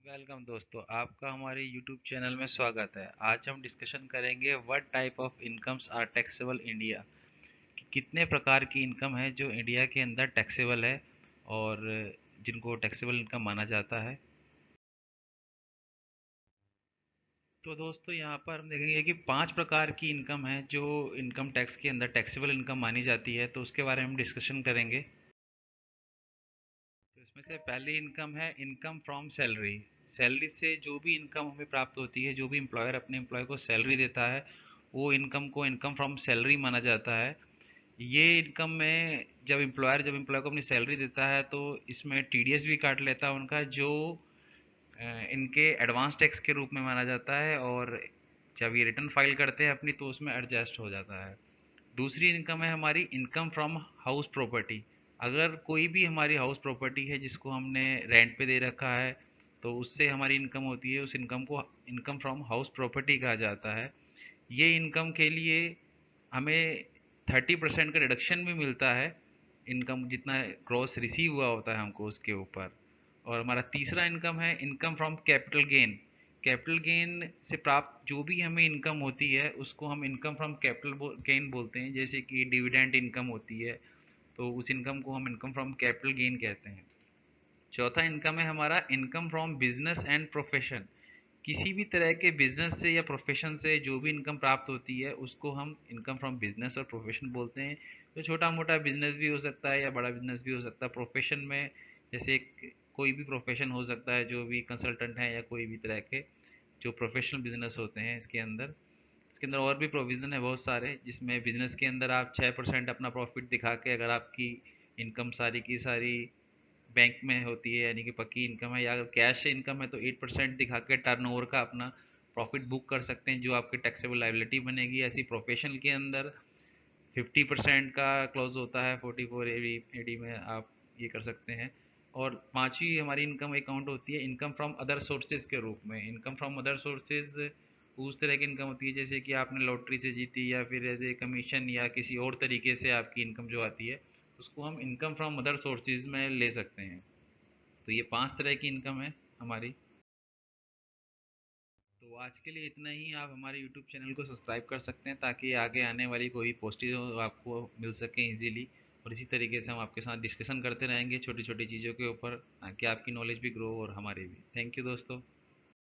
Welcome दोस्तों, आपका हमारे YouTube चैनल में स्वागत है। आज हम डिस्कशन करेंगे what type of incomes are taxable India, कि कितने प्रकार की इनकम है जो इंडिया के अंदर टैक्सेबल है और जिनको टैक्सेबल इनकम माना जाता है। तो दोस्तों यहाँ पर हम देखेंगे कि 5 प्रकार की इनकम है जो इनकम टैक्स के अंदर टैक्सेबल इनकम मानी जाती है, तो उसके बारे में हम डिस्कशन करेंगे। तो इसमें से पहली इनकम है इनकम फ्रॉम सैलरी। सैलरी से जो भी इनकम हमें प्राप्त होती है, जो भी एम्प्लॉयर अपने एम्प्लॉय को सैलरी देता है, वो इनकम को इनकम फ्रॉम सैलरी माना जाता है। ये इनकम में जब एम्प्लॉय को अपनी सैलरी देता है तो इसमें टीडीएस भी काट लेता है उनका, जो इनके एडवांस टैक्स के रूप में माना जाता है, और जब ये रिटर्न फाइल करते हैं अपनी तो उसमें एडजस्ट हो जाता है। दूसरी इनकम है हमारी इनकम फ्रॉम हाउस प्रॉपर्टी। अगर कोई भी हमारी हाउस प्रॉपर्टी है जिसको हमने रेंट पे दे रखा है, तो उससे हमारी इनकम होती है, उस इनकम को इनकम फ्रॉम हाउस प्रॉपर्टी कहा जाता है। ये इनकम के लिए हमें 30% का रिडक्शन भी मिलता है, इनकम जितना ग्रॉस रिसीव हुआ होता है हमको उसके ऊपर। और हमारा तीसरा इनकम है income from capital gain. Capital gain से प्राप्त जो भी हमें इनकम होती है उसको हम इनकम फ्रॉम कैपिटल गेन बोलते हैं, जैसे कि डिविडेंड इनकम होती है, तो उस इनकम को हम इनकम फ्रॉम कैपिटल गेन कहते हैं। चौथा इनकम है हमारा income from business and profession. किसी भी तरह के बिजनेस से या प्रोफेशन से जो भी इनकम प्राप्त होती है उसको हम इनकम फ्रॉम बिजनेस और प्रोफेशन बोलते हैं। तो छोटा मोटा बिजनेस भी हो सकता है या बड़ा बिजनेस भी हो सकता है। प्रोफेशन में जैसे कोई भी प्रोफेशन हो सकता है, जो भी कंसल्टेंट हैं या कोई भी तरह के जो प्रोफेशनल बिजनेस होते हैं। इसके अंदर और भी प्रोविज़न है बहुत सारे, जिसमें बिजनेस के अंदर आप 6% अपना प्रॉफिट दिखा के, अगर आपकी इनकम सारी की सारी बैंक में होती है यानी कि पक्की इनकम है, या अगर कैश से इनकम है तो 8% दिखा के टर्नओवर का अपना प्रॉफिट बुक कर सकते हैं, जो आपकी टैक्सेबल लाइबिलिटी बनेगी। ऐसी प्रोफेशनल के अंदर 50% का क्लोज होता है, 44 एडी में आप ये कर सकते हैं। और पांचवी हमारी इनकम अकाउंट होती है इनकम फ्रॉम अदर सोर्सेज के रूप में। इनकम फ्रॉम अदर सोर्सेज उस तरह की इनकम होती है जैसे कि आपने लॉटरी से जीती, या फिर एज ए कमीशन, या किसी और तरीके से आपकी इनकम जो आती है उसको हम इनकम फ्रॉम अदर सोर्सेज में ले सकते हैं। तो ये 5 तरह की इनकम है हमारी। तो आज के लिए इतना ही। आप हमारे यूट्यूब चैनल को सब्सक्राइब कर सकते हैं ताकि आगे आने वाली कोई पोस्टेज हो आपको मिल सके इजीली। और इसी तरीके से हम आपके साथ डिस्कशन करते रहेंगे छोटी छोटी चीज़ों के ऊपर, ताकि आपकी नॉलेज भी ग्रो और हमारी भी। थैंक यू दोस्तों।